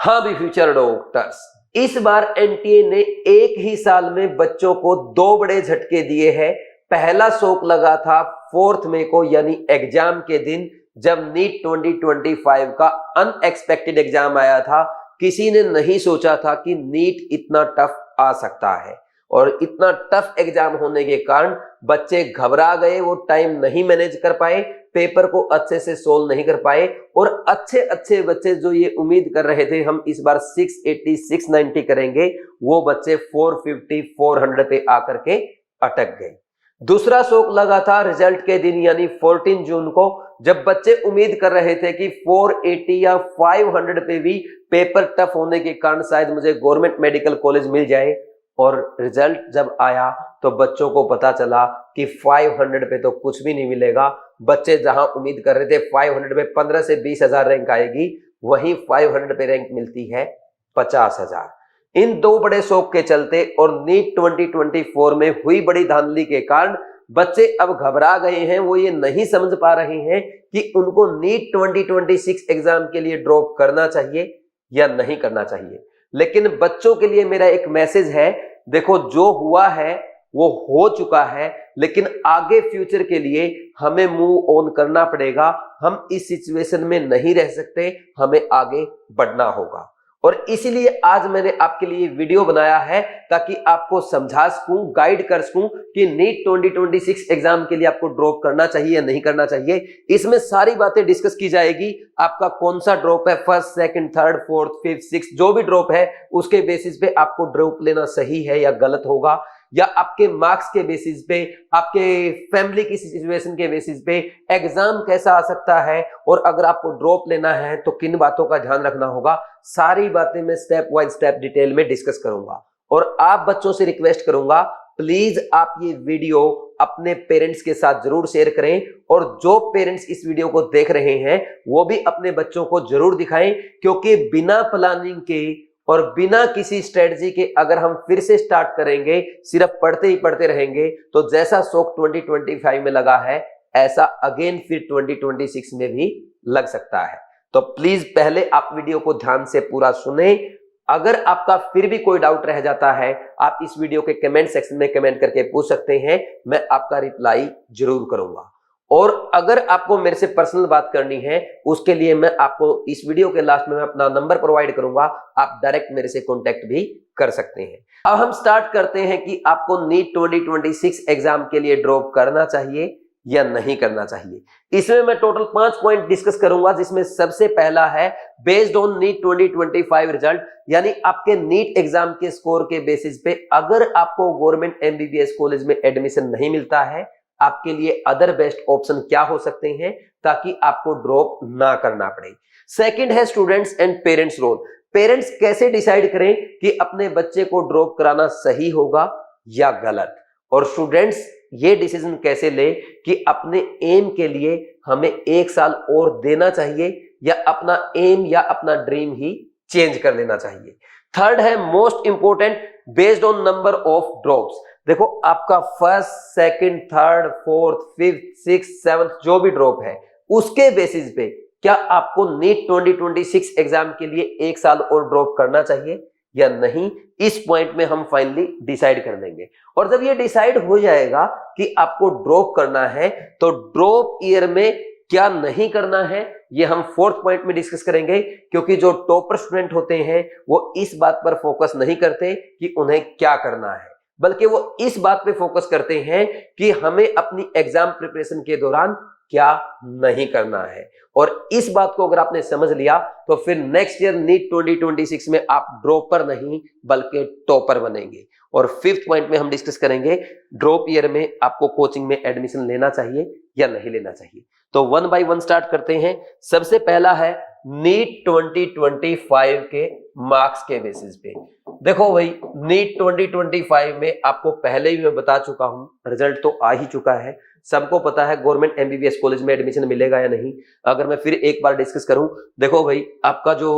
हाँ भी future doctors, इस बार एनटीए ने एक ही साल में बच्चों को दो बड़े झटके दिए हैं। पहला शौक लगा था 4 मई को यानी एग्जाम के दिन, जब नीट 2025 का अनएक्सपेक्टेड एग्जाम आया था। किसी ने नहीं सोचा था कि नीट इतना टफ आ सकता है, और इतना टफ एग्जाम होने के कारण बच्चे घबरा गए, वो टाइम नहीं मैनेज कर पाए, पेपर को अच्छे से सोल्व नहीं कर पाए, और अच्छे अच्छे बच्चे जो ये उम्मीद कर रहे थे हम इस बार 680 690 करेंगे, वो बच्चे 450 400 पे आकर के अटक गए। दूसरा शौक लगा था रिजल्ट के दिन यानी 14 जून को, जब बच्चे उम्मीद कर रहे थे कि 480 या 500 पे भी पेपर टफ होने के कारण शायद मुझे गवर्नमेंट मेडिकल कॉलेज मिल जाए, और रिजल्ट जब आया तो बच्चों को पता चला कि 500 पे तो कुछ भी नहीं मिलेगा। बच्चे जहां उम्मीद कर रहे थे 500 पे 15 से 20 हजार रैंक आएगी, वहीं 500 पे रैंक मिलती है 50,000। इन दो बड़े शौक के चलते और नीट 2024 में हुई बड़ी धांधली के कारण बच्चे अब घबरा गए हैं। वो ये नहीं समझ पा रहे हैं कि उनको नीट 2026 एग्जाम के लिए ड्रॉप करना चाहिए या नहीं करना चाहिए। लेकिन बच्चों के लिए मेरा एक मैसेज है, देखो जो हुआ है वो हो चुका है, लेकिन आगे फ्यूचर के लिए हमें मूव ऑन करना पड़ेगा। हम इस सिचुएशन में नहीं रह सकते, हमें आगे बढ़ना होगा। और इसीलिए आज मैंने आपके लिए वीडियो बनाया है ताकि आपको समझा सकूं, गाइड कर सकूं कि नीट 2026 एग्जाम के लिए आपको ड्रॉप करना चाहिए या नहीं करना चाहिए। इसमें सारी बातें डिस्कस की जाएगी। आपका कौन सा ड्रॉप है, first second third fourth fifth six, जो भी ड्रॉप है उसके बेसिस पे आपको ड्रॉप लेना सही है या गलत होगा, या आपके मार्क्स के बेसिस पे, आपके फैमिली की सिचुएशन के बेसिस पे एग्जाम कैसा आ सकता है, और अगर आपको ड्रॉप लेना है तो किन बातों का ध्यान रखना होगा। सारी बातें मैं स्टेप बाय स्टेप डिटेल में डिस्कस करूंगा। और आप बच्चों से रिक्वेस्ट करूंगा, प्लीज आप ये वीडियो अपने पेरेंट्स के साथ जरूर शेयर करें, और जो पेरेंट्स इस वीडियो को देख रहे हैं वो भी अपने बच्चों को जरूर दिखाएं, क्योंकि बिना प्लानिंग के और बिना किसी स्ट्रेटजी के अगर हम फिर से स्टार्ट करेंगे, सिर्फ पढ़ते ही पढ़ते रहेंगे, तो जैसा शौक 2025 में लगा है ऐसा अगेन फिर 2026 में भी लग सकता है। तो प्लीज पहले आप वीडियो को ध्यान से पूरा सुने। अगर आपका फिर भी कोई डाउट रह जाता है, आप इस वीडियो के कमेंट सेक्शन में कमेंट करके पूछ सकते हैं, मैं आपका रिप्लाई जरूर करूंगा। और अगर आपको मेरे से पर्सनल बात करनी है, उसके लिए मैं आपको इस वीडियो के लास्ट में मैं अपना नंबर प्रोवाइड करूंगा, आप डायरेक्ट मेरे से कांटेक्ट भी कर सकते हैं। अब हम स्टार्ट करते हैं कि आपको नीट 2026 एग्जाम के लिए ड्रॉप करना चाहिए या नहीं करना चाहिए। इसमें मैं टोटल 5 पॉइंट डिस्कस करूंगा, जिसमें सबसे पहला है बेस्ड ऑन नीट 2025 रिजल्ट, यानी आपके नीट एग्जाम के स्कोर के बेसिस पे अगर आपको गवर्नमेंट एमबीबीएस कॉलेज में एडमिशन नहीं मिलता है, आपके लिए अदर बेस्ट ऑप्शन क्या हो सकते हैं ताकि आपको ड्रॉप ना करना पड़े। सेकंड है students and parents role. Parents कैसे डिसाइड करें कि अपने बच्चे को ड्रॉप कराना सही होगा या गलत, और स्टूडेंट्स ये डिसीजन कैसे ले कि अपने एम के लिए हमें 1 साल और देना चाहिए या अपना एम या अपना ड्रीम ही चेंज कर लेना चाहिए। थर्ड है most important, based on number of drops. देखो आपका first second third fourth fifth six seventh जो भी ड्रॉप है, उसके बेसिस पे क्या आपको नीट 2026 एग्जाम के लिए 1 साल और ड्रॉप करना चाहिए या नहीं, इस पॉइंट में हम फाइनली डिसाइड कर देंगे। और जब ये डिसाइड हो जाएगा कि आपको ड्रॉप करना है, तो ड्रॉप ईयर में क्या नहीं करना है ये हम 4th पॉइंट में डिस्कस करेंगे, क्योंकि जो टॉपर स्टूडेंट होते हैं वो इस बात पर फोकस नहीं करते कि उन्हें क्या करना है, बल्कि वो इस बात पे फोकस करते हैं कि हमें अपनी एग्जाम प्रिपरेशन के दौरान क्या नहीं करना है। और इस बात को अगर आपने समझ लिया तो फिर नेक्स्ट ईयर नीट 2026 में आप ड्रॉपर नहीं बल्कि टॉपर बनेंगे। और 5th पॉइंट में हम डिस्कस करेंगे ड्रॉप ईयर में आपको कोचिंग में एडमिशन लेना चाहिए या नहीं लेना चाहिए। तो 1 बाय 1 स्टार्ट करते हैं। सबसे पहला है नीट 2025 के मार्क्स के बेसिस पे। देखो भाई, नीट 2025 में आपको पहले भी मैं बता चुका हूं, रिजल्ट तो आ ही चुका है, सबको पता है गवर्नमेंट एमबीबीएस कॉलेज में एडमिशन मिलेगा या नहीं। अगर मैं फिर एक बार डिस्कस करूं, देखो भाई आपका जो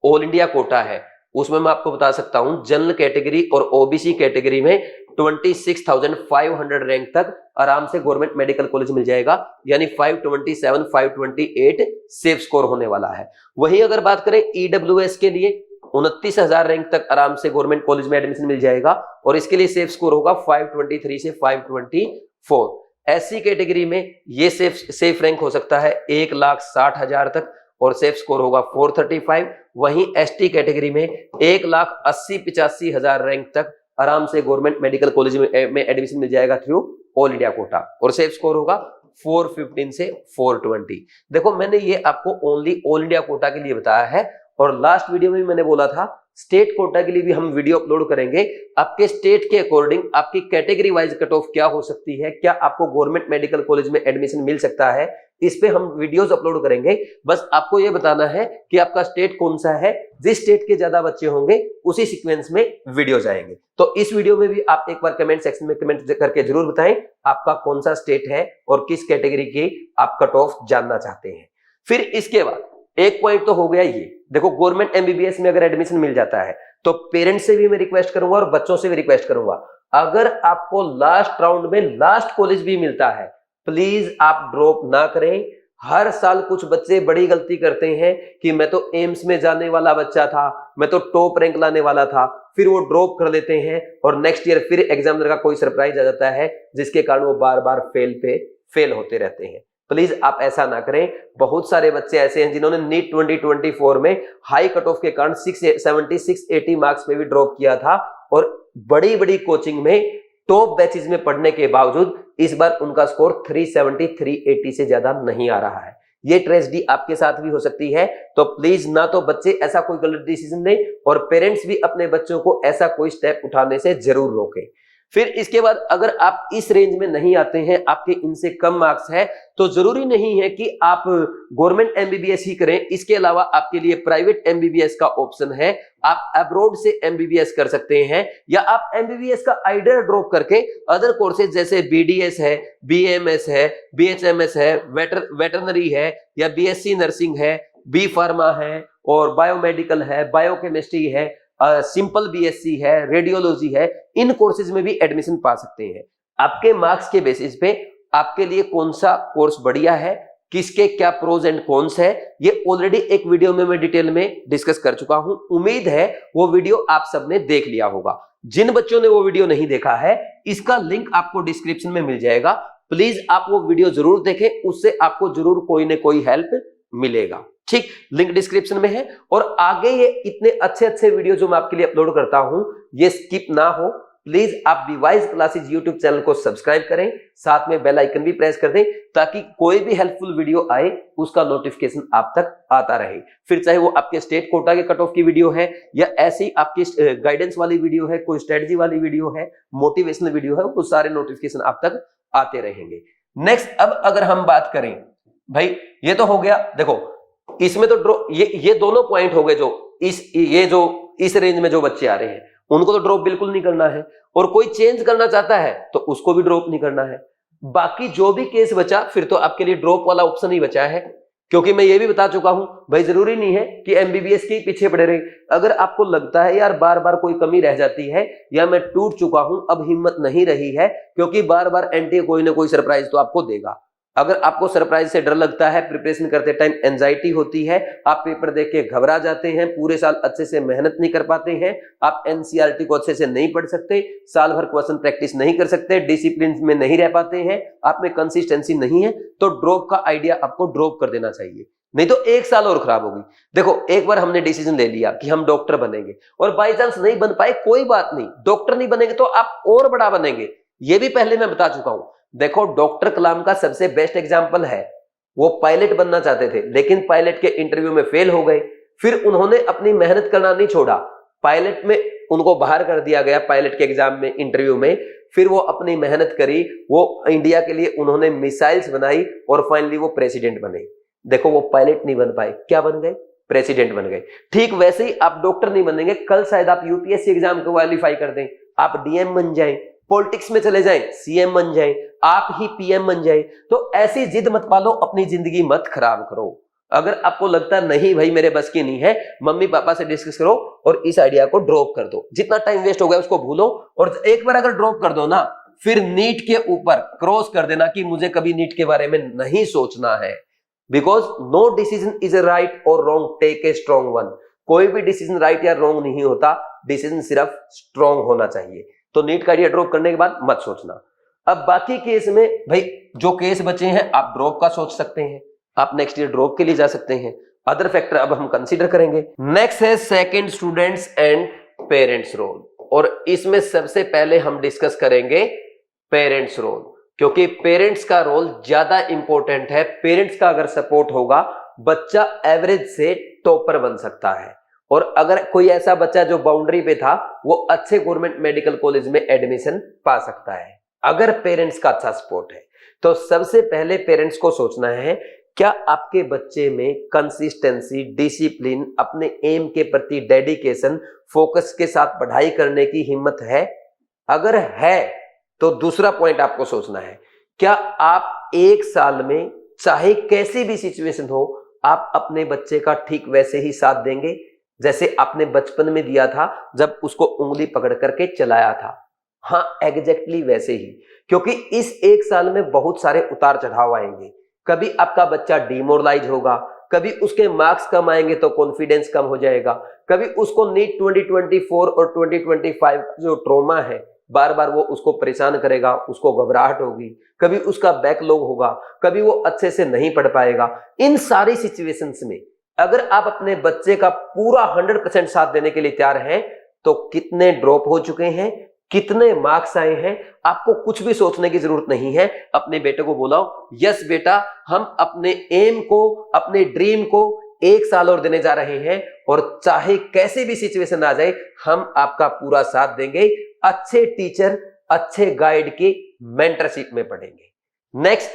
ऑल इंडिया कोटा है उसमें मैं आपको बता सकता हूं जनरल कैटेगरी और ओबीसी कैटेगरी में 26,500 रैंक तक आराम से गवर्नमेंट मेडिकल कॉलेज मिल जाएगा, यानी 527, 528 सेफ स्कोर होने वाला है। वहीं अगर बात करें ईडब्ल्यूएस के लिए 29,000 रैंक तक आराम से गवर्नमेंट कॉलेज में एडमिशन मिल जाएगा और इसके लिए सेफ स्कोर होगा 523 से 524। एससी कैटेगरी में ये सेफ रैंक हो सकता है 1,60,000 तक और सेफ स्कोर होगा 435। वहीं एसटी कैटेगरी में 1,80,85,000 रैंक तक आराम से गवर्नमेंट मेडिकल कॉलेज में एडमिशन मिल जाएगा थ्रू ऑल इंडिया कोटा और सेफ स्कोर होगा 415 से 420। देखो मैंने ये आपको ओनली ऑल इंडिया कोटा के लिए बताया है और लास्ट वीडियो में मैंने बोला था स्टेट कोटा के लिए भी हम वीडियो अपलोड करेंगे। आपके स्टेट के अकॉर्डिंग आपकी कैटेगरी वाइज कट ऑफ क्या हो सकती है, क्या आपको गवर्नमेंट मेडिकल कॉलेज में एडमिशन मिल सकता है, इस पे हम वीडियोस अपलोड करेंगे। बस आपको ये बताना है कि आपका स्टेट कौन सा है, जिस स्टेट के ज्यादा बच्चे होंगे उसी सीक्वेंस में वीडियोस आएंगे। तो इस वीडियो में भी आप एक बार कमेंट सेक्शन में कमेंट करके जरूर बताएं आपका कौन सा स्टेट है और किस कैटेगरी की आप कट ऑफ जानना चाहते हैं। फिर इसके बाद एक पॉइंट तो हो गया ये, देखो गवर्नमेंट एमबीबीएस में अगर एडमिशन मिल जाता है तो पेरेंट्स से भी मैं रिक्वेस्ट करूंगा और बच्चों से भी रिक्वेस्ट करूंगा, अगर आपको लास्ट राउंड में लास्ट कॉलेज भी मिलता है प्लीज आप ड्रॉप ना करें। हर साल कुछ बच्चे बड़ी गलती करते हैं कि मैं तो एम्स में जाने वाला बच्चा था, मैं तो टॉप रैंक लाने वाला था, फिर वो ड्रॉप कर लेते हैं और नेक्स्ट ईयर फिर एग्जामिनर का कोई सरप्राइज आ जाता है जिसके कारण वो बार बार फेल होते रहते हैं। प्लीज आप ऐसा ना करें। बहुत सारे बच्चे ऐसे हैं जिन्होंने नीट 2024 में हाई कट ऑफ के कारण 670 680 मार्क्स में भी ड्रॉप किया था और बड़ी बड़ी कोचिंग में टॉप बैचेस में पढ़ने के बावजूद इस बार उनका स्कोर 370 380 से ज्यादा नहीं आ रहा है। ये ट्रेजेडी आपके साथ भी हो सकती है। तो प्लीज ना तो बच्चे ऐसा कोई गलत डिसीजन लें और पेरेंट्स भी अपने बच्चों को ऐसा कोई स्टेप उठाने से जरूर रोकें। फिर इसके बाद अगर आप इस रेंज में नहीं आते हैं, आपके इनसे कम मार्क्स है, तो जरूरी नहीं है कि आप गवर्नमेंट एमबीबीएस ही करें। इसके अलावा आपके लिए प्राइवेट एमबीबीएस का ऑप्शन है। आप अब्रॉड से एमबीबीएस कर सकते हैं या आप एमबीबीएस का आइडिया ड्रॉप करके अदर कोर्सेज जैसे बीडीएस है, बीएमएस है, बीएचएमएस है, वेटरनरी है या बीएससी नर्सिंग है, बी फार्मा है और बायोमेडिकल है, बायोकेमिस्ट्री है, सिंपल बीएससी है, रेडियोलॉजी है, इन कोर्सेज में भी एडमिशन पा सकते हैं। आपके मार्क्स के बेसिस पे आपके लिए कौन सा कोर्स बढ़िया है, किसके क्या प्रोज एंड कॉन्स है, ये ऑलरेडी एक वीडियो में मैं डिटेल में डिस्कस कर चुका हूं। उम्मीद है वो वीडियो आप सबने देख लिया होगा। जिन बच्चों ने वो वीडियो नहीं देखा है, इसका लिंक आपको डिस्क्रिप्शन में मिल जाएगा। प्लीज आप वो वीडियो जरूर देखें, उससे आपको जरूर कोई ना कोई हेल्प मिलेगा। ठीक, लिंक डिस्क्रिप्शन में है। और आगे ये इतने अच्छे अच्छे वीडियो जो मैं आपके लिए अपलोड करता हूं, ये स्किप ना हो। प्लीज आप डिवाइस क्लासेज यूट्यूब चैनल को सब्सक्राइब करें, साथ में बेल आइकन भी प्रेस कर दें ताकि कोई भी हेल्पफुल वीडियो आए उसका नोटिफिकेशन आप तक आता रहे। फिर चाहे वो आपके स्टेट कोटा के कट ऑफ की वीडियो है या ऐसी आपकी गाइडेंस वाली वीडियो है, कोई स्ट्रेटजी वाली वीडियो है, मोटिवेशनल वीडियो है, वो सारे नोटिफिकेशन आप तक आते रहेंगे। नेक्स्ट, अब अगर हम बात करें, भाई ये तो हो गया, देखो इसमें तो ये दोनों पॉइंट हो गए जो इस रेंज में जो बच्चे आ रहे हैं उनको तो ड्रॉप बिल्कुल नहीं करना है और कोई चेंज करना चाहता है तो उसको भी ड्रॉप नहीं करना है। बाकी जो भी केस बचा फिर तो आपके लिए ड्रॉप वाला ऑप्शन ही बचा है, क्योंकि मैं ये भी बता चुका हूं भाई जरूरी नहीं है कि एमबीबीएस के पीछे पड़े रहे। अगर आपको लगता है यार बार बार कोई कमी रह जाती है या मैं टूट चुका हूं, अब हिम्मत नहीं रही है, क्योंकि बार बार एनटीए कोई ना कोई सरप्राइज तो आपको देगा। अगर आपको सरप्राइज से डर लगता है, प्रिपरेशन करते टाइम एंजाइटी होती है, आप पेपर देख के घबरा जाते हैं, पूरे साल अच्छे से मेहनत नहीं कर पाते हैं, आप एनसीईआरटी को अच्छे से नहीं पढ़ सकते, साल भर क्वेश्चन प्रैक्टिस नहीं कर सकते, डिसिप्लिन में नहीं रह पाते हैं, आप में कंसिस्टेंसी नहीं है, तो ड्रॉप का आइडिया आपको ड्रॉप कर देना चाहिए, नहीं तो एक साल और खराब होगी। देखो एक बार हमने डिसीजन ले लिया कि हम डॉक्टर बनेंगे और बाई चांस नहीं बन पाए, कोई बात नहीं, डॉक्टर नहीं बनेंगे तो आप और बड़ा बनेंगे, ये भी पहले मैं बता चुका हूं। देखो डॉक्टर कलाम का सबसे बेस्ट एग्जांपल है, वो पायलट बनना चाहते थे लेकिन पायलट के इंटरव्यू में फेल हो गए, फिर उन्होंने अपनी मेहनत करना नहीं छोड़ा, पायलट में उनको बाहर कर दिया गया पायलट के एग्जाम में, इंटरव्यू में, फिर वो अपनी मेहनत करी, वो इंडिया के लिए उन्होंने मिसाइल्स बनाई और फाइनली वो प्रेसिडेंट बने। देखो वो पायलट नहीं बन पाए, क्या बन गए? प्रेसिडेंट बन गए। ठीक वैसे ही आप डॉक्टर नहीं बनेंगे, कल शायद आप यूपीएससी एग्जाम को क्वालिफाई कर दें, आप डीएम बन जाएं, पॉलिटिक्स में चले जाएं, सीएम बन जाएं, आप ही पीएम बन जाएं। तो ऐसी जिद मत पालो, अपनी जिंदगी मत खराब करो। अगर आपको लगता नहीं भाई मेरे बस की नहीं है, मम्मी पापा से डिस्कस करो और इस आइडिया को ड्रॉप कर दो। जितना टाइम वेस्ट हो गया उसको भूलो, और एक बार अगर ड्रॉप कर दो ना, फिर नीट के ऊपर क्रॉस कर देना कि मुझे कभी नीट के बारे में नहीं सोचना है। Because no decision is a right और wrong, take a strong one. कोई भी डिसीजन राइट या रॉन्ग नहीं होता, डिसीजन सिर्फ स्ट्रॉन्ग होना चाहिए। तो नीट का आइडिया ड्रॉप करने के बाद मत सोचना। अब बाकी केस में भाई जो केस बचे हैं, आप ड्रॉप का सोच सकते हैं, आप नेक्स्ट ईयर ड्रॉप के लिए जा सकते हैं। अदर फैक्टर अब हम कंसीडर करेंगे। नेक्स्ट है second students and parents role, और इसमें सबसे पहले हम डिस्कस करेंगे पेरेंट्स रोल, क्योंकि पेरेंट्स का रोल ज्यादा इंपॉर्टेंट है। पेरेंट्स का अगर सपोर्ट होगा, बच्चा एवरेज से टॉपर बन सकता है। और अगर कोई ऐसा बच्चा जो बाउंड्री पे था, वो अच्छे गवर्नमेंट मेडिकल कॉलेज में एडमिशन पा सकता है अगर पेरेंट्स का अच्छा सपोर्ट है। तो सबसे पहले पेरेंट्स को सोचना है, क्या आपके बच्चे में कंसिस्टेंसी, डिसिप्लिन, अपने एम के प्रति डेडिकेशन, फोकस के साथ पढ़ाई करने की हिम्मत है? अगर है तो दूसरा पॉइंट आपको सोचना है, क्या आप एक साल में चाहे कैसी भी सिचुएशन हो, आप अपने बच्चे का ठीक वैसे ही साथ देंगे जैसे आपने बचपन में दिया था जब उसको उंगली पकड़ करके चलाया था? हाँ, एग्जैक्टली वैसे ही। क्योंकि इस एक साल में बहुत सारे उतार चढ़ाव आएंगे। कभी आपका बच्चा डिमोरलाइज होगा, कभी उसके मार्क्स कम आएंगे तो कॉन्फिडेंस कम हो जाएगा, कभी उसको नीट 2024 और 2025 जो ट्रॉमा है बार बार वो उसको परेशान करेगा, उसको घबराहट होगी, कभी उसका बैकलॉग होगा, कभी वो अच्छे से नहीं पढ़ पाएगा। इन सारी सिचुएशंस में अगर आप अपने बच्चे का पूरा 100% साथ देने के लिए तैयार हैं, तो कितने ड्रॉप हो चुके हैं, कितने मार्क्स आए हैं, आपको कुछ भी सोचने की जरूरत नहीं है। अपने बेटे को बोलाओ, यस बेटा, हम अपने एम को, अपने ड्रीम को एक साल और देने जा रहे हैं, और चाहे कैसे भी सिचुएशन आ जाए, हम आपका पूरा साथ देंगे। अच्छे टीचर, अच्छे गाइड की मेंटरशिप में पढ़ेंगे। नेक्स्ट,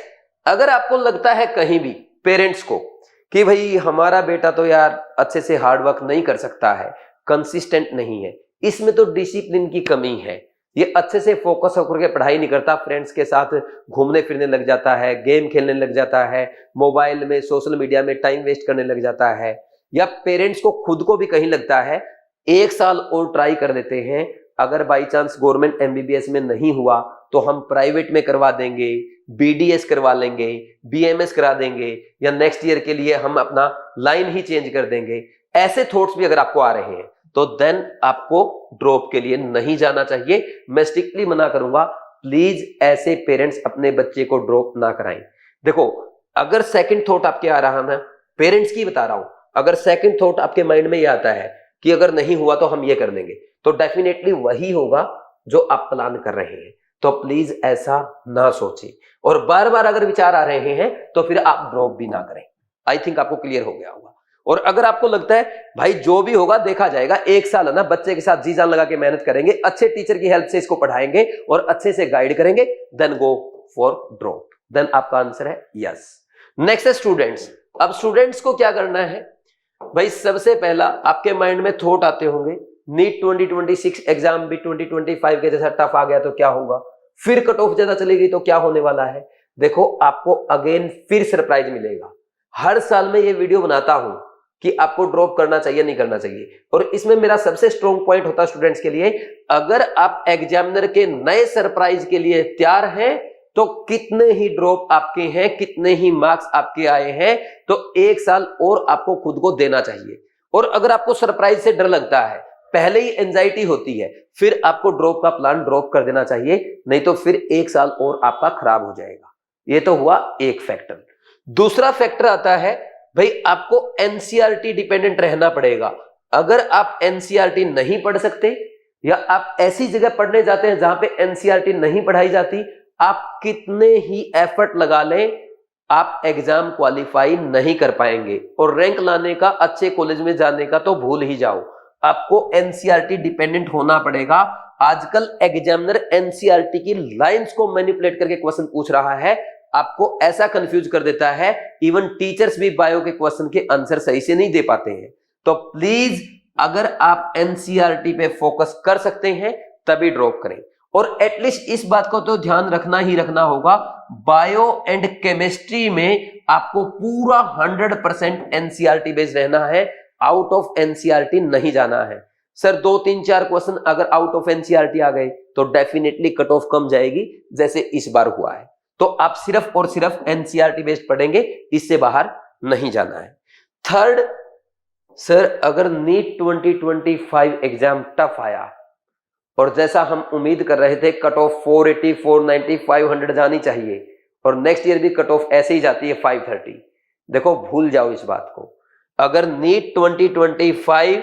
अगर आपको लगता है कहीं भी पेरेंट्स को कि भाई हमारा बेटा तो यार अच्छे से हार्ड वर्क नहीं कर सकता है, कंसिस्टेंट नहीं है, इसमें तो डिसिप्लिन की कमी है, ये अच्छे से फोकस होकर के पढ़ाई नहीं करता, फ्रेंड्स के साथ घूमने फिरने लग जाता है, गेम खेलने लग जाता है, मोबाइल में, सोशल मीडिया में टाइम वेस्ट करने लग जाता है, या पेरेंट्स को खुद को भी कहीं लगता है एक साल और ट्राई कर देते हैं, अगर बाई चांस गवर्नमेंट एमबीबीएस में नहीं हुआ तो हम प्राइवेट में करवा देंगे, बीडीएस करवा लेंगे, बीएमएस करा देंगे, या नेक्स्ट ईयर के लिए हम अपना लाइन ही चेंज कर देंगे। ऐसे थॉट्स भी अगर आपको आ रहे हैं तो देन आपको ड्रॉप के लिए नहीं जाना चाहिए। मैं स्ट्रिक्टली मना करूंगा, प्लीज ऐसे पेरेंट्स अपने बच्चे को ड्रॉप ना कराएं। देखो, अगर सेकंड थॉट आपके आ रहा ना, पेरेंट्स की बता रहा हूं, अगर सेकंड थॉट आपके माइंड में ये आता है कि अगर नहीं हुआ तो हम ये कर देंगे, तो डेफिनेटली वही होगा जो आप प्लान कर रहे हैं। तो प्लीज ऐसा ना सोचें, और बार बार अगर विचार आ रहे हैं तो फिर आप ड्रॉप भी ना करें। आई थिंक आपको क्लियर हो गया होगा। और अगर आपको लगता है भाई जो भी होगा देखा जाएगा, एक साल है ना, बच्चे के साथ जी जान लगा के मेहनत करेंगे, अच्छे टीचर की हेल्प से इसको पढ़ाएंगे और अच्छे से गाइड करेंगे, then go for drop. Then आपका आंसर है यस। नेक्स्ट है स्टूडेंट्स। अब स्टूडेंट्स को क्या करना है भाई? सबसे पहला आपके माइंड में थॉट आते होंगे, नीट 2026 एग्जाम भी 2025 के जैसा टफ आ गया तो क्या होगा, फिर कट ऑफ ज्यादा चली गई तो क्या होने वाला है? देखो, आपको अगेन फिर सरप्राइज मिलेगा। हर साल में ये वीडियो बनाता हूं कि आपको ड्रॉप करना चाहिए नहीं करना चाहिए, और इसमें मेरा सबसे स्ट्रॉन्ग पॉइंट होता है स्टूडेंट्स के लिए, अगर आप एग्जामिनर के नए सरप्राइज के लिए तैयार हैं तो कितने ही ड्रॉप आपके हैं, कितने ही मार्क्स आपके आए हैं, तो एक साल और आपको खुद को देना चाहिए। और अगर आपको सरप्राइज से डर लगता है, पहले ही एंजाइटी होती है, फिर आपको ड्रॉप का प्लान ड्रॉप कर देना चाहिए, नहीं तो फिर एक साल और आपका खराब हो जाएगा। ये तो हुआ एक फैक्टर। दूसरा फैक्टर आता है भाई, आपको एनसीईआरटी डिपेंडेंट रहना पड़ेगा। अगर आप एनसीईआरटी नहीं पढ़ सकते, या आप ऐसी जगह पढ़ने जाते हैं जहां पे एनसीईआरटी नहीं पढ़ाई जाती, आप कितने ही एफर्ट लगा लें, आप एग्जाम क्वालिफाई नहीं कर पाएंगे, और रैंक लाने का, अच्छे कॉलेज में जाने का तो भूल ही जाओ। आपको एनसीईआरटी डिपेंडेंट होना पड़ेगा। आजकल एग्जामिनर एनसीईआरटी की लाइंस को मैनिपुलेट करके क्वेश्चन पूछ रहा है, आपको ऐसा कंफ्यूज कर देता है, इवन टीचर्स भी बायो के क्वेश्चन के आंसर सही से नहीं दे पाते हैं। तो प्लीज, अगर आप एनसीईआरटी पे फोकस कर सकते हैं तभी ड्रॉप करें। और एटलीस्ट इस बात को तो ध्यान रखना ही रखना होगा, बायो एंड केमिस्ट्री में आपको पूरा 100% एनसीईआरटी बेस्ड रहना है, आउट ऑफ एनसीईआरटी नहीं जाना है। सर 2-3-4 क्वेश्चन अगर आउट ऑफ एनसीईआरटी आ गए तो डेफिनेटली कट ऑफ कम जाएगी, जैसे इस बार हुआ है। तो आप सिर्फ और सिर्फ एनसीईआरटी बेस्ड पढ़ेंगे, इससे बाहर नहीं जाना है। थर्ड, सर अगर नीट 2025 एग्जाम टफ आया और जैसा हम उम्मीद कर रहे थे कट ऑफ 480, 490, 500 जानी चाहिए और नेक्स्ट ईयर भी कट ऑफ ऐसे ही जाती है 530, देखो भूल जाओ इस बात को। अगर नीट 2025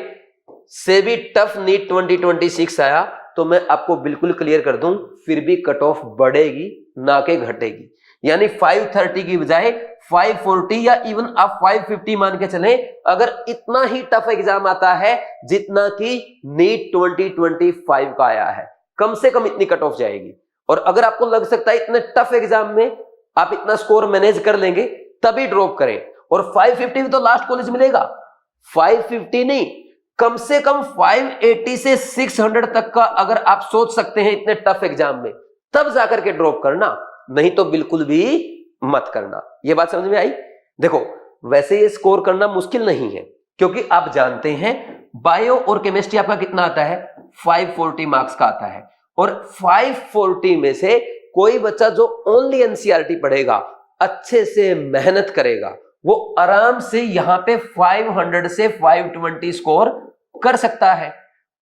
से भी टफ नीट 2026 आया तो मैं आपको बिल्कुल क्लियर कर दूं, फिर भी कट ऑफ बढ़ेगी ना कि घटेगी। यानी 530 की बजाय 540 या इवन आप 550 मान के चलें, अगर इतना ही टफ एग्जाम आता है जितना कि नीट 2025 का आया है, कम से कम इतनी कट ऑफ जाएगी। और अगर आपको लग सकता है इतने टफ एग्जाम में आप इतना स्कोर मैनेज कर लेंगे, तभी ड्रॉप करें। और 550 भी तो लास्ट कॉलेज मिलेगा, 550 नहीं, कम से कम 580 से 600 तक का अगर आप सोच सकते हैं इतने टफ एग्जाम में, तब जाकर के ड्रॉप करना, नहीं तो बिल्कुल भी मत करना। यह बात समझ में आई? देखो वैसे ये स्कोर करना मुश्किल नहीं है, क्योंकि आप जानते हैं बायो और केमिस्ट्री आपका कितना आता है, 540 मार्क्स का आता है। और 540 में से कोई बच्चा जो ओनली एनसीईआरटी पढ़ेगा, अच्छे से मेहनत करेगा, वो आराम से यहां पे 500 से 520 स्कोर कर सकता है।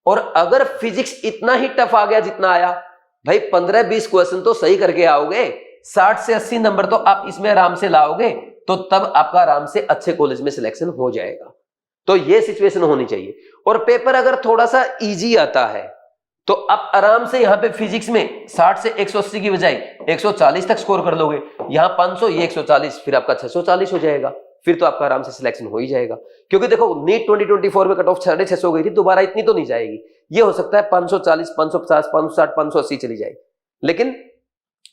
और अगर फिजिक्स इतना ही टफ आ गया जितना आया, भाई 15-20 क्वेश्चन तो सही करके आओगे, 60 से 80 नंबर तो आप इसमें आराम से लाओगे, तो तब आपका आराम से अच्छे कॉलेज में सिलेक्शन हो जाएगा। तो ये सिचुएशन होनी चाहिए। और पेपर अगर थोड़ा सा इजी आता है तो आप आराम से यहाँ पे फिजिक्स में 60 से 180 की बजाय 140 तक स्कोर कर लोगे, यहाँ 500 ये 140, फिर आपका 640 हो जाएगा, फिर तो आपका आराम से सिलेक्शन हो ही जाएगा। क्योंकि देखो नीट 2024 में कट ऑफ 650 हो गई थी, दोबारा इतनी तो नहीं जाएगी, ये हो सकता है 540, 550, 560, 580 चली जाएगी, लेकिन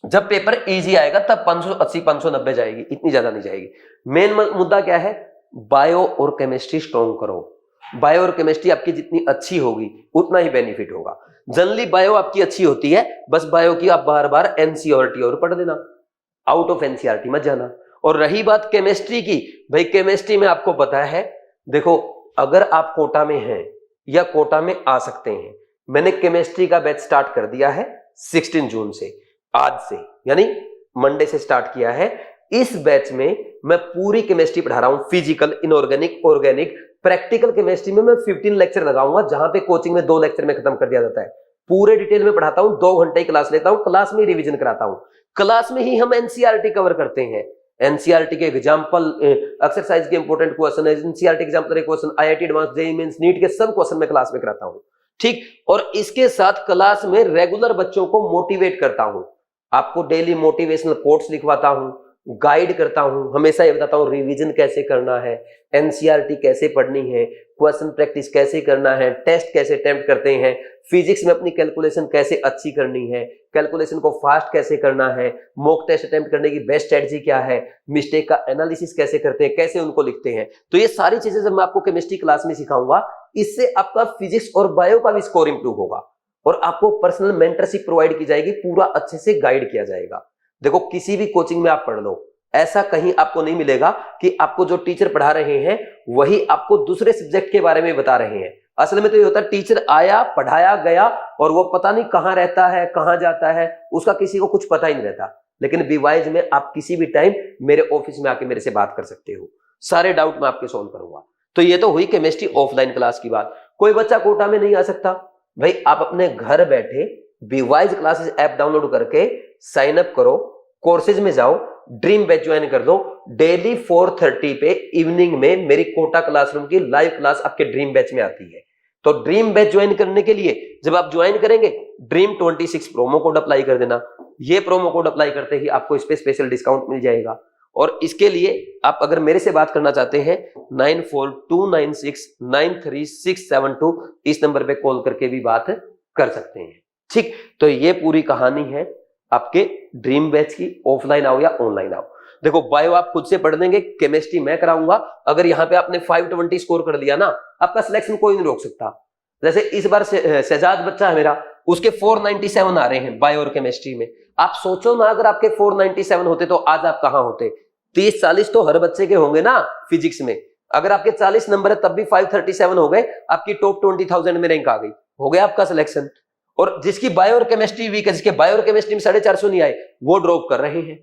जब पेपर इजी आएगा तब 580, 590 जाएगी, इतनी ज्यादा नहीं जाएगी। मेन मुद्दा क्या है, बायो और केमिस्ट्री स्ट्रॉन्ग करो। बायो और केमिस्ट्री आपकी जितनी अच्छी होगी उतना ही बेनिफिट होगा। जनरली बायो आपकी अच्छी होती है, बस बायो की आप बार बार एनसीईआरटी और पढ़ देना, आउट ऑफ एनसीईआरटी मत जाना। और रही बात केमिस्ट्री की, भाई केमिस्ट्री में आपको पता है, देखो अगर आप कोटा में हैं या कोटा में आ सकते हैं, मैंने केमिस्ट्री का बैच स्टार्ट कर दिया है 16 जून से, आज से यानी मंडे से स्टार्ट किया है। इस बैच में मैं पूरी केमिस्ट्री पढ़ा रहा हूं, physical, inorganic, organic. Practical chemistry में मैं 15 लेक्चर लगाऊंगा, जहां पे कोचिंग में 2 लेक्चर में खत्म कर दिया जाता है। पूरे डिटेल में पढ़ाता हूं, 2 घंटे की क्लास लेता हूं, क्लास में रिवीजन कराता हूं, क्लास में ही हम एनसीईआरटी कवर करते हैं। एनसीईआरटी के एग्जांपल, एक्सरसाइज के important question, NCERT example question, IIT advanced, JEE mains, NEET के सब क्वेश्चन मैं क्लास में कराता हूं, ठीक। और इसके साथ क्लास में रेगुलर बच्चों को मोटिवेट करता हूं, आपको डेली मोटिवेशनल कोट्स लिखवाता हूं, गाइड करता हूं, हमेशा ये बताता हूं रिवीजन कैसे करना है, एनसीईआरटी कैसे पढ़नी है, क्वेश्चन प्रैक्टिस कैसे करना है, टेस्ट कैसे अटेम्प्ट करते हैं, फिजिक्स में अपनी कैलकुलेशन कैसे अच्छी करनी है, कैलकुलेशन को फास्ट कैसे करना है, मॉक टेस्ट अटेम्प्ट करने की बेस्ट स्ट्रेटजी क्या है, मिस्टेक का एनालिसिस कैसे करते हैं, कैसे उनको लिखते हैं। तो ये सारी चीजें जब मैं आपको केमिस्ट्री क्लास में सिखाऊंगा, इससे आपका फिजिक्स और बायो का भी स्कोर इंप्रूव होगा और आपको पर्सनल मेंटरशिप प्रोवाइड की जाएगी, पूरा अच्छे से गाइड किया जाएगा। देखो किसी भी कोचिंग में आप पढ़ लो, ऐसा कहीं आपको नहीं मिलेगा कि आपको जो टीचर पढ़ा रहे हैं वही आपको दूसरे सब्जेक्ट के बारे में बता रहे हैं। असल में तो ये होता है टीचर आया, पढ़ाया, गया और वो पता नहीं कहां रहता है, कहां जाता है, उसका किसी को कुछ पता ही नहीं रहता। लेकिन बीवाइज में आप किसी भी टाइम मेरे ऑफिस में आके मेरे से बात कर सकते हो, सारे डाउट मैं आपके सॉल्व करूंगा। तो ये तो हुई केमिस्ट्री ऑफलाइन क्लास की बात। कोई बच्चा कोटा में नहीं आ सकता, भाई आप अपने घर बैठे बीवाइज क्लासेस ऐप डाउनलोड करके साइन अप करो, कोर्सेज में जाओ, ड्रीम बैच ज्वाइन कर दो। डेली 4:30 पे इवनिंग में मेरी कोटा क्लासरूम की लाइव क्लास आपके ड्रीम बैच में आती है। तो ड्रीम बैच ज्वाइन करने के लिए जब आप ज्वाइन करेंगे, ड्रीम 26 प्रोमो कोड अप्लाई कर देना। ये प्रोमो कोड अप्लाई करते ही आपको इस पे स्पेशल डिस्काउंट मिल जाएगा। और इसके लिए आप अगर मेरे से बात करना चाहते हैं 9429693672 इस नंबर पे कॉल करके भी बात कर सकते हैं, ठीक। तो ये पूरी कहानी है आपके ड्रीम बैच की, ऑफलाइन आओ या ऑनलाइन आओ। देखो बायो आप खुद से पढ़ देंगे, केमिस्ट्री मैं कराऊंगा। अगर यहाँ पे आपने 520 स्कोर कर लिया ना, आपका सिलेक्शन कोई नहीं रोक सकता। जैसे इस बार शहजाद बच्चा है मेरा, उसके 497 आ रहे हैं बायो और केमिस्ट्री में। आप सोचो ना, अगर आपके 497 होते तो आज आप कहां होते। 30-40 तो हर बच्चे के होंगे ना फिजिक्स में। अगर आपके 40 नंबर है तब भी 537 हो गए, आपकी टॉप 20,000 में रैंक आ गई, हो गया आपका सिलेक्शन। और जिसकी बायो और केमिस्ट्री वीक है, जिसके बायो और केमिस्ट्री में 450 नहीं आए, वो ड्रॉप कर रहे हैं।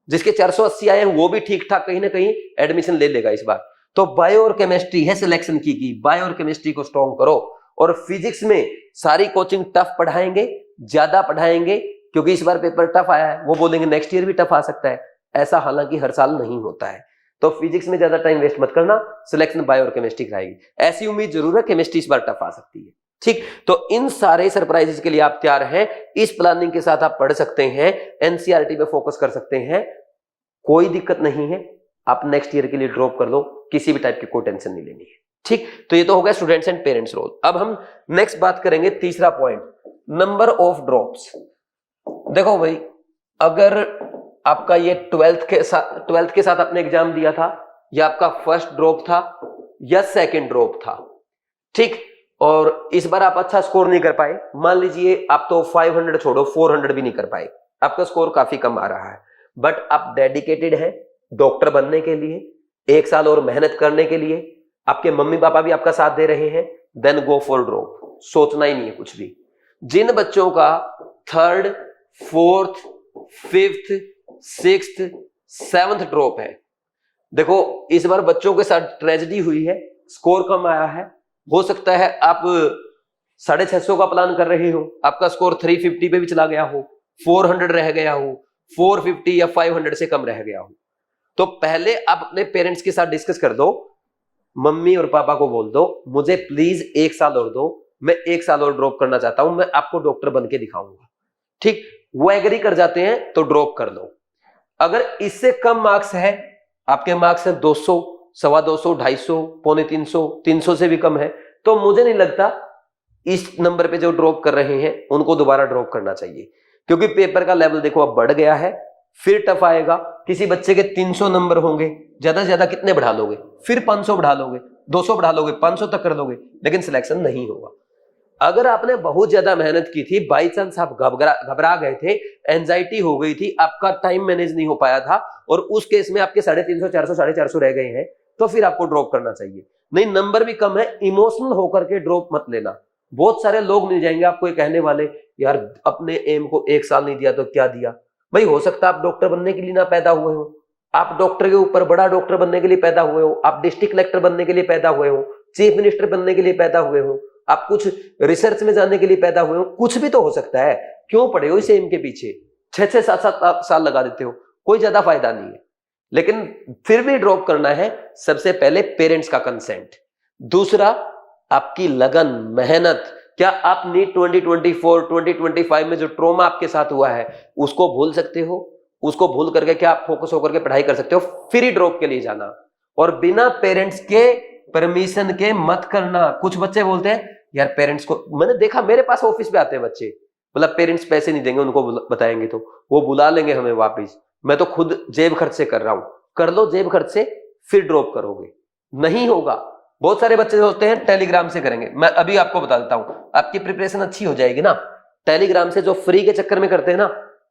जिसके 480 आए हैं वो भी ठीक ठाक कहीं ना कहीं एडमिशन ले लेगा इस बार। तो बायो और केमिस्ट्री है सिलेक्शन की बायो और केमिस्ट्री को स्ट्रॉन्ग करो। और फिजिक्स में सारी कोचिंग टफ पढ़ाएंगे, ज्यादा पढ़ाएंगे, क्योंकि इस बार पेपर टफ आया है। वो बोलेंगे नेक्स्ट ईयर भी टफ आ सकता है, ऐसा हालांकि हर साल नहीं होता है। तो फिजिक्स में ज्यादा टाइम वेस्ट मत करना, सिलेक्शन बायो और केमिस्ट्री कराएगी। ऐसी उम्मीद जरूर है केमिस्ट्री इस बार टफ आ सकती है। ठीक, तो इन सारे सरप्राइजेस के लिए आप तैयार हैं। इस प्लानिंग के साथ आप पढ़ सकते हैं, एनसीईआरटी पे फोकस कर सकते हैं, कोई दिक्कत नहीं है। आप नेक्स्ट ईयर के लिए ड्रॉप कर लो, किसी भी टाइप की कोई टेंशन नहीं लेनी है। ठीक, तो ये तो हो गया स्टूडेंट्स एंड पेरेंट्स रोल। अब हम नेक्स्ट बात करेंगे, तीसरा पॉइंट, नंबर ऑफ ड्रॉप्स। देखो भाई, अगर आपका ये 12th के साथ आपने एग्जाम दिया था, या आपका फर्स्ट ड्रॉप था या सेकंड ड्रॉप था, ठीक, और इस बार आप अच्छा स्कोर नहीं कर पाए, मान लीजिए आप तो 500 छोड़ो 400 भी नहीं कर पाए, आपका स्कोर काफी कम आ रहा है, बट आप डेडिकेटेड हैं डॉक्टर बनने के लिए, 1 साल और मेहनत करने के लिए, आपके मम्मी पापा भी आपका साथ दे रहे हैं, देन गो फॉर ड्रॉप, सोचना ही नहीं है कुछ भी। जिन बच्चों का 3rd, 4th, 5th, 6th, 7th drop है, देखो इस बार बच्चों के साथ ट्रेजेडी हुई है, स्कोर कम आया है। हो सकता है आप 650 का प्लान कर रहे हो, आपका स्कोर 350 पे भी चला गया हो, 400 रह गया हो, 450 या 500 से कम रह गया हो। तो पहले आप अपने पेरेंट्स के साथ डिस्कस कर दो, मम्मी और पापा को बोल दो मुझे प्लीज 1 साल और दो, मैं 1 साल और ड्रॉप करना चाहता हूं, मैं आपको डॉक्टर बन के दिखाऊंगा। ठीक, वो एग्री कर जाते हैं तो ड्रॉप कर लो। अगर इससे कम मार्क्स है, आपके मार्क्स है 200, 250, 250, पौने 300, 300 से भी कम है, तो मुझे नहीं लगता इस नंबर पे जो ड्रॉप कर रहे हैं उनको दोबारा ड्रॉप करना चाहिए, क्योंकि पेपर का लेवल देखो अब बढ़ गया है, फिर टफ आएगा। किसी बच्चे के 300 नंबर होंगे, ज्यादा से ज्यादा कितने बढ़ा लोगे, फिर 500 बढ़ा लोगे, 200 बढ़ा लोगे, 500 तक कर लोगे, लेकिन सिलेक्शन नहीं होगा। अगर आपने बहुत ज्यादा मेहनत की थी, बाई चांस आप घबरा गए थे, एंजाइटी हो गई थी, आपका टाइम मैनेज नहीं हो पाया था, और उस केस में आपके 350, 400, 450 रह गए हैं, तो फिर आपको ड्रॉप करना चाहिए। नहीं, नंबर भी कम है, इमोशनल होकर के ड्रॉप मत लेना। बहुत सारे लोग मिल जाएंगे आपको ये कहने वाले, यार अपने एम को 1 साल नहीं दिया तो क्या दिया। भाई हो सकता है आप डॉक्टर बनने के लिए ना पैदा हुए हो, आप डॉक्टर के ऊपर बड़ा डॉक्टर बनने के लिए पैदा हुए हो, आप डिस्ट्रिक्ट कलेक्टर बनने के लिए पैदा हुए हो, चीफ मिनिस्टर बनने के लिए पैदा हुए हो, आप कुछ रिसर्च में जाने के लिए पैदा हुए हो, कुछ भी तो हो सकता है। क्यों पड़े हो इस एम के पीछे, 6-6, 7-7 साल लगा देते हो, कोई ज्यादा फायदा नहीं है। लेकिन फिर भी ड्रॉप करना है, सबसे पहले पेरेंट्स का कंसेंट, दूसरा आपकी लगन, मेहनत। क्या आप नीट 2024, 2025 में जो ट्रॉमा आपके साथ हुआ है उसको भूल सकते हो? उसको भूल करके क्या आप फोकस होकर के पढ़ाई कर सकते हो? फिर ही ड्रॉप के लिए जाना, और बिना पेरेंट्स के परमिशन के मत करना। कुछ बच्चे बोलते हैं यार पेरेंट्स को, मैंने देखा मेरे पास ऑफिस पे आते हैं बच्चे, मतलब पेरेंट्स पैसे नहीं देंगे, उनको बताएंगे तो वो बुला लेंगे हमें वापिस, मैं तो खुद जेब खर्च से कर रहा हूं। कर लो जेब खर्च से, फिर ड्रॉप करोगे, नहीं होगा। बहुत सारे बच्चे सोचते हैं टेलीग्राम से करेंगे, मैं अभी आपको बता देता हूं, आपकी प्रिपरेशन अच्छी हो जाएगी ना टेलीग्राम से। जो फ्री के चक्कर में करते हैं ना,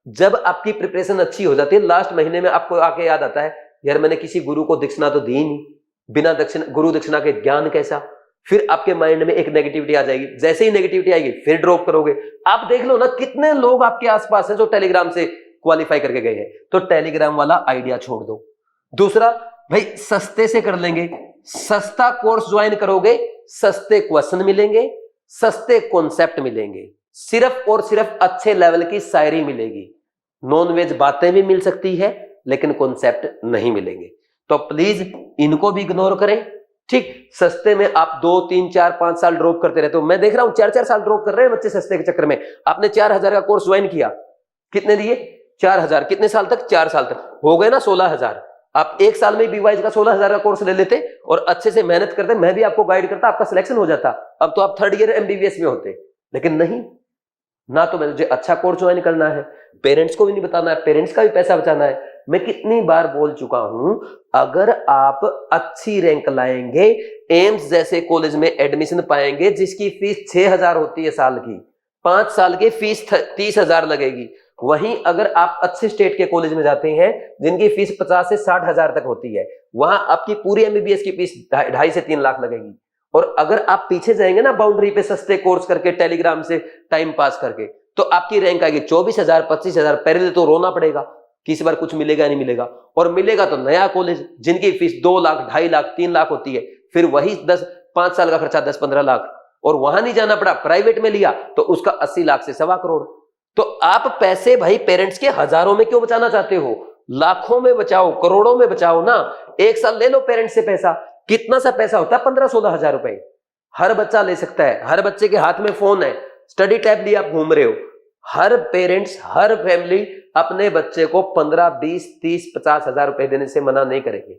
जब आपकी प्रिपरेशन अच्छी हो जाती है, लास्ट महीने में आपको आके याद आता है यार मैंने किसी गुरु को दक्षिणा तो दी नहीं, बिना दक्षिणा, गुरु दक्षिणा के ज्ञान कैसा, फिर आपके माइंड में एक नेगेटिविटी आ जाएगी। जैसे ही नेगेटिविटी आएगी फिर ड्रॉप करोगे। आप देख लो ना कितने लोग आपके आसपास हैं जो टेलीग्राम से क्वालिफाई करके गए हैं, तो टेलीग्राम वाला आइडिया छोड़ दो। दूसरा, भाई सस्ते से कर लेंगे, सस्ता कोर्स ज्वाइन करोगे, सस्ते क्वेश्चन मिलेंगे, सस्ते कॉन्सेप्ट मिलेंगे, सिर्फ और सिर्फ अच्छे लेवल की शायरी मिलेगी, नॉनवेज बातें भी मिल सकती है, लेकिन कॉन्सेप्ट नहीं मिलेंगे। तो प्लीज इनको भी इग्नोर करें। ठीक, सस्ते में आप 2, 3, 4, 5 साल ड्रॉप करते रहते हो। मैं देख रहा हूं 4-4 साल ड्रॉप कर रहे हैं बच्चे सस्ते के चक्कर में। आपने 4,000 का कोर्स ज्वाइन किया, कितने दिए? 4,000। कितने साल तक? 4 साल तक, हो गए ना 16,000। आप 1 साल में बीवाइज का 16,000 का कोर्स ले लेते और अच्छे से मेहनत करते, मैं भी आपको गाइड करता, आपका सिलेक्शन हो जाता। अब तो आप 3rd ईयर MBBS में होते, लेकिन नहीं ना। तो मुझे अच्छा कोर्स ज्वाइन करना है, पेरेंट्स को भी नहीं बताना है, पेरेंट्स का भी पैसा बचाना है। मैं कितनी बार बोल चुका हूं, अगर आप अच्छी रैंक लाएंगे, एम्स जैसे कॉलेज में एडमिशन पाएंगे जिसकी फीस 6,000 होती है साल की, 5 साल की फीस 30,000 लगेगी, वहीं अगर आप अच्छे स्टेट के कॉलेज में जाते हैं जिनकी फीस 50 से 60 हजार तक होती है, वहां आपकी पूरी एमबीबीएस की फीस 2.5 से 3 लाख लगेगी। और अगर आप पीछे जाएंगे ना बाउंड्री पे सस्ते कोर्स करके टेलीग्राम से टाइम पास करके, तो आपकी रैंक आएगी 24,000 25,000। पहले तो रोना पड़ेगा कि इस बार कुछ मिलेगा नहीं मिलेगा, और मिलेगा तो नया कॉलेज जिनकी फीस 2 लाख 2.5 लाख 3 लाख होती है, फिर वही 5 साल का खर्चा 10-15 लाख। और वहां नहीं जाना पड़ा, प्राइवेट में लिया तो उसका 80 लाख से 1.25 करोड़। तो आप पैसे भाई पेरेंट्स के हजारों में क्यों बचाना चाहते हो? लाखों में बचाओ, करोड़ों में बचाओ ना। एक साल ले लो पेरेंट्स से पैसा, कितना सा पैसा होता है? 15-16 हजार रुपए हर बच्चा ले सकता है। हर बच्चे के हाथ में फोन है, स्टडी टैब लिए आप घूम रहे हो। हर पेरेंट्स, हर फैमिली अपने बच्चे को 15, 20, 30, 50 हजार रुपए देने से मना नहीं करेंगे।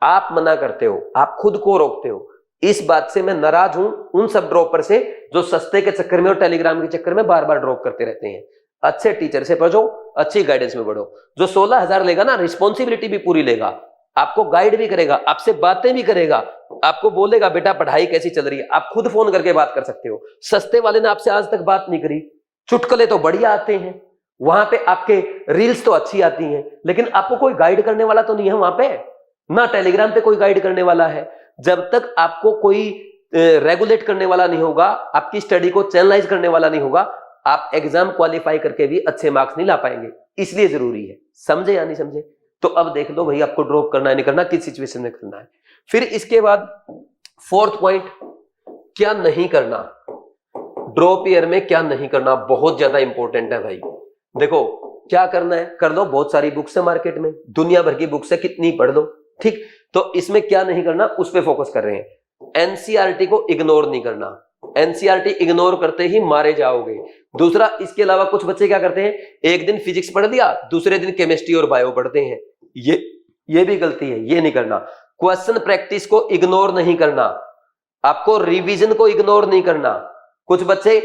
आप मना करते हो, आप खुद को रोकते हो। इस बात से मैं नाराज हूं उन सब ड्रॉपर से जो सस्ते के चक्कर में और टेलीग्राम के चक्कर में बार बार ड्रॉप करते रहते हैं। अच्छे टीचर से पढ़ो, अच्छी गाइडेंस में पढ़ो। जो 16,000 लेगा ना, रिस्पॉन्सिबिलिटी भी पूरी लेगा, आपको गाइड भी करेगा, आपसे बातें भी करेगा, आपको बोलेगा बेटा पढ़ाई कैसी चल रही है। आप खुद फोन करके बात कर सकते हो। सस्ते वाले ने आपसे आज तक बात नहीं करी। चुटकुले तो बढ़िया आते हैं वहां पे, आपके रील्स तो अच्छी आती हैं, लेकिन आपको कोई गाइड करने वाला तो नहीं है वहां पे ना। टेलीग्राम पे कोई गाइड करने वाला है। जब तक आपको कोई रेगुलेट करने वाला नहीं होगा, आपकी स्टडी को चैनलाइज करने वाला नहीं होगा, आप एग्जाम क्वालिफाई करके भी अच्छे मार्क्स नहीं ला पाएंगे। इसलिए जरूरी है। समझे या नहीं समझे? तो अब देख लो भाई, आपको ड्रॉप करना है नहीं करना, किस सिचुएशन में करना है। फिर इसके बाद 4th पॉइंट, क्या नहीं करना। ड्रॉप ईयर में क्या नहीं करना बहुत ज्यादा इंपॉर्टेंट है भाई। देखो क्या करना है, कर लो। बहुत सारी बुक्स है मार्केट में, दुनिया भर की बुक्स है, कितनी पढ़ लो, ठीक। तो इसमें क्या नहीं करना, उस पर फोकस कर रहे हैं। एनसीईआरटी को इग्नोर नहीं करना। एनसीईआरटी इग्नोर करते ही मारे जाओगे। दूसरा, इसके अलावा कुछ बच्चे क्या करते हैं, एक दिन फिजिक्स पढ़ लिया, दूसरे दिन केमिस्ट्री और बायो पढ़ते हैं। ये भी गलती है, ये नहीं करना। क्वेश्चन प्रैक्टिस को इग्नोर नहीं करना, आपको रिवीजन को इग्नोर नहीं करना। कुछ बच्चे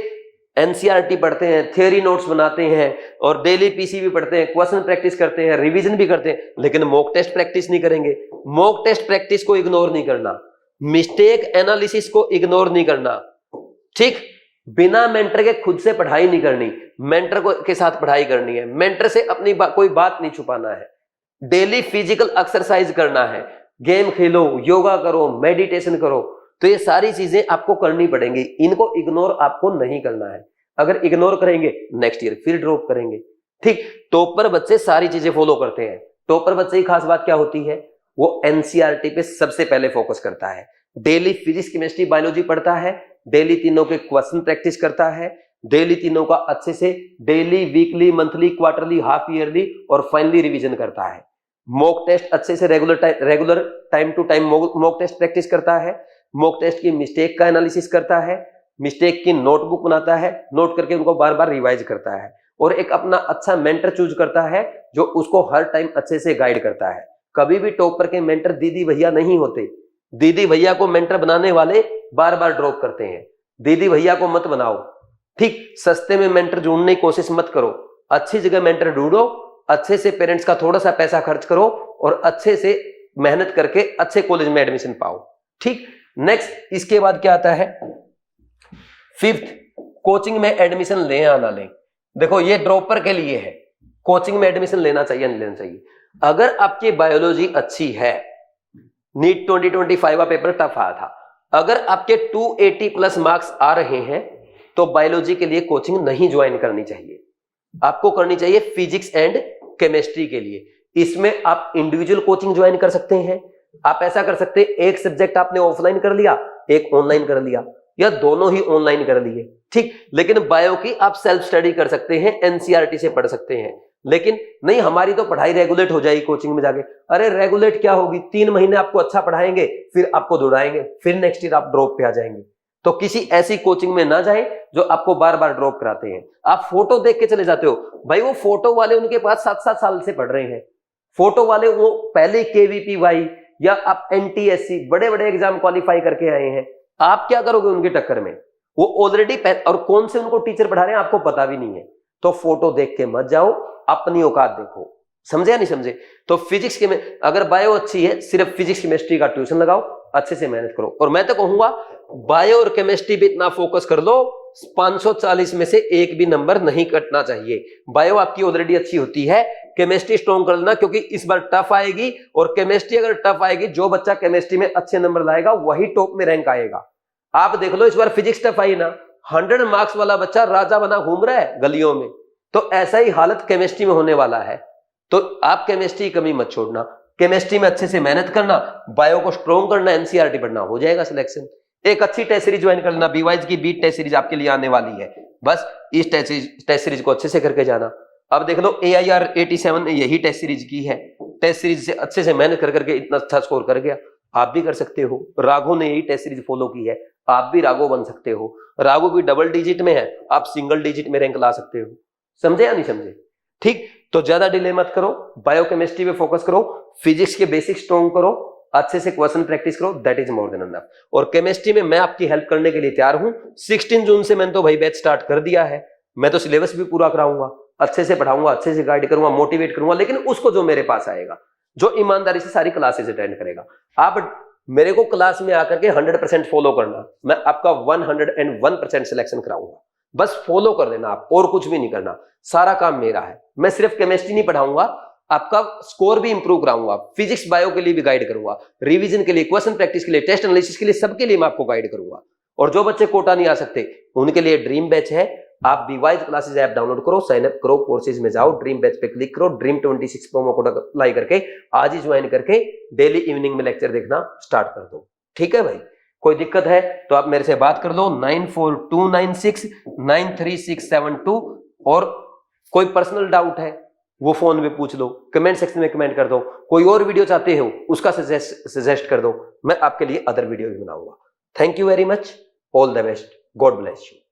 एनसीईआरटी पढ़ते हैं, थ्योरी नोट्स बनाते हैं और डेली पीसीबी पढ़ते हैं, क्वेश्चन प्रैक्टिस करते हैं, रिवीजन भी करते हैं, लेकिन मॉक टेस्ट प्रैक्टिस नहीं करेंगे। मॉक टेस्ट प्रैक्टिस को इग्नोर नहीं करना, मिस्टेक एनालिसिस को इग्नोर नहीं करना, ठीक। बिना मेंटर के खुद से पढ़ाई नहीं करनी, मेंटर के साथ पढ़ाई करनी है। मेंटर से अपनी कोई बात नहीं छुपाना है। डेली फिजिकल एक्सरसाइज करना है, गेम खेलो, योगा करो, मेडिटेशन करो। तो ये सारी चीजें आपको करनी पड़ेंगी, इनको इग्नोर आपको नहीं करना है। अगर इग्नोर करेंगे नेक्स्ट ईयर फिर ड्रॉप करेंगे, ठीक। टॉपर बच्चे सारी चीजें फॉलो करते हैं। टॉपर बच्चे की खास बात क्या होती है, वो एनसीईआरटी पे सबसे पहले फोकस करता है। डेली फिजिक्स, केमिस्ट्री, बायोलॉजी पढ़ता है, डेली तीनों के क्वेश्चन प्रैक्टिस करता है, डेली तीनों का अच्छे से daily, weekly, monthly, quarterly, half yearly और फाइनली रिवीजन करता है। मॉक टेस्ट अच्छे से regular time to time mock test practice करता है। मॉक टेस्ट की मिस्टेक का एनालिसिस करता है, मिस्टेक की नोटबुक बनाता है, नोट करके उनको बार बार रिवाइज करता है, और एक अपना अच्छा मेंटर चूज करता है जो उसको हर टाइम अच्छे से गाइड करता है। कभी भी टॉपर के मेंटर दीदी भैया नहीं होते। दीदी भैया को मेंटर बनाने वाले बार बार ड्रॉप करते हैं। दीदी भैया को मत बनाओ, ठीक। सस्ते में मेंटर ढूंढने की कोशिश मत करो, अच्छी जगह मेंटर ढूंढो, अच्छे से पेरेंट्स का थोड़ा सा पैसा खर्च करो और अच्छे से मेहनत करके अच्छे कॉलेज में एडमिशन पाओ, ठीक। नेक्स्ट, इसके बाद क्या आता है, 5th, कोचिंग में एडमिशन ले या ना ले। देखो ये ड्रॉपर के लिए है, कोचिंग में एडमिशन लेना चाहिए नहीं लेना चाहिए। अगर आपकी बायोलॉजी अच्छी है, नीट 2025 का पेपर टफ आया था, अगर आपके 280 प्लस मार्क्स आ रहे हैं तो बायोलॉजी के लिए कोचिंग नहीं ज्वाइन करनी चाहिए। आपको करनी चाहिए फिजिक्स एंड केमिस्ट्री के लिए। इसमें आप इंडिविजुअल कोचिंग ज्वाइन कर सकते हैं। आप ऐसा कर सकते हैं, एक सब्जेक्ट आपने ऑफलाइन कर लिया, एक ऑनलाइन कर लिया, या दोनों ही ऑनलाइन कर लिए, ठीक। लेकिन बायो की आप सेल्फ स्टडी कर सकते हैं, एनसीईआरटी से पढ़ सकते हैं। लेकिन नहीं, हमारी तो पढ़ाई रेगुलेट हो जाएगी कोचिंग में जाके। अरे रेगुलेट क्या होगी, 3 महीने आपको अच्छा पढ़ाएंगे, फिर आपको दौड़ाएंगे, फिर नेक्स्ट ईयर आप ड्रॉप पे आ जाएंगे। तो किसी ऐसी कोचिंग में ना जाए जो आपको बार बार ड्रॉप कराते हैं। आप फोटो देख के चले जाते हो, भाई वो फोटो वाले उनके पास 7-7 साल से पढ़ रहे हैं। फोटो वाले वो पहले केवीपीवाई या आप एनटीएससी बड़े बड़े एग्जाम क्वालिफाई करके आए हैं। आप क्या करोगे उनके टक्कर में? वो ऑलरेडी, और कौन से उनको टीचर पढ़ा रहे हैं आपको पता भी नहीं है। तो फोटो देख के मत जाओ, अपनी औकात देखो। समझे या नहीं समझे? तो फिजिक्स के में अगर बायो अच्छी है, सिर्फ फिजिक्स केमिस्ट्री का ट्यूशन लगाओ, अच्छे से मेहनत करो। और मैं तो कहूंगा बायो और केमिस्ट्री पे इतना फोकस कर लो, 540 में से एक भी नंबर नहीं कटना चाहिए। बायो आपकी ऑलरेडी अच्छी होती है, केमिस्ट्री स्ट्रॉन्ग कर लेना क्योंकि इस बार टफ आएगी, और केमिस्ट्री अगर टफ आएगी, जो बच्चा केमिस्ट्री में अच्छे नंबर लाएगा वही टॉप में रैंक आएगा। आप देख लो इस बार फिजिक्स टफ आई ना, 100 मार्क्स वाला बच्चा राजा बना घूम रहा है गलियों में, तो ऐसा ही हालत केमिस्ट्री में होने वाला है। तो आप केमिस्ट्री की कमी मत छोड़ना, केमिस्ट्री में अच्छे से मेहनत करना, बायो को स्ट्रॉन्ग करना, एनसीईआरटी पढ़ना, हो जाएगा सिलेक्शन। एक अच्छी टेस्ट सीरीज ज्वाइन कर लेना, बीवाइज की बीट टेस्ट सीरीज आपके लिए आने वाली है, बस इस टेस्ट सीरीज को अच्छे से करके जाना। अब देख लो AIR 87 ने यही टेस्ट सीरीज की है, टेस्ट सीरीज से अच्छे से मेहनत कर करके इतना अच्छा स्कोर कर गया, आप भी कर सकते हो। राघो ने यही टेस्ट सीरीज फॉलो की है, आप भी राघो बन सकते हो। राघो भी डबल डिजिट में है, आप सिंगल डिजिट में रैंक ला सकते हो। समझे या नहीं समझे? ठीक, तो ज्यादा डिले मत करो, बायोकेमिस्ट्री पे फोकस करो, फिजिक्स के बेसिक स्ट्रॉन्ग करो, अच्छे से क्वेश्चन प्रैक्टिस करो, that is more than enough. और केमिस्ट्री में मैं आपकी हेल्प करने के लिए तैयार हूं। 16 जून से मैंने तो भाई बैच स्टार्ट कर दिया है, मैं तो सिलेबस भी पूरा कराऊंगा, अच्छे से पढ़ाऊंगा, अच्छे से गाइड करूंगा, मोटिवेट करूंगा, लेकिन उसको जो मेरे पास आएगा, जो ईमानदारी से सारी क्लासेस अटेंड करेगा। आप मेरे को क्लास में आकर के 100% फॉलो करना, मैं आपका 101% सिलेक्शन कराऊंगा, बस फॉलो कर देना आप, और कुछ भी नहीं करना, सारा काम मेरा है। मैं सिर्फ केमिस्ट्री नहीं पढ़ाऊंगा, आपका स्कोर भी इंप्रूव कराऊंगा, फिजिक्स बायो के लिए भी गाइड करूंगा, रिवीजन के लिए, क्वेश्चन प्रैक्टिस के लिए, टेस्ट एनालिसिस के लिए, सबके लिए मैं आपको गाइड करूंगा। और जो बच्चे कोटा नहीं आ सकते उनके लिए ड्रीम बैच है, आप बीवाइज क्लासेस ऐप डाउनलोड करो, साइन अप करो, कोर्सेज में जाओ, ड्रीम बैच पे क्लिक करो, ड्रीम 26 प्रोमो कोड अप्लाई करके आज ही ज्वाइन करके डेली इवनिंग में लेक्चर देखना स्टार्ट कर दो। ठीक है भाई, कोई दिक्कत है तो आप मेरे से बात कर लो 9429693672, और कोई पर्सनल डाउट है वो फोन में पूछ लो, कमेंट सेक्शन में कमेंट कर दो, कोई और वीडियो चाहते हो उसका सजेस्ट कर दो, मैं आपके लिए अदर वीडियो भी बनाऊंगा। Thank you very much, all the best, God bless you.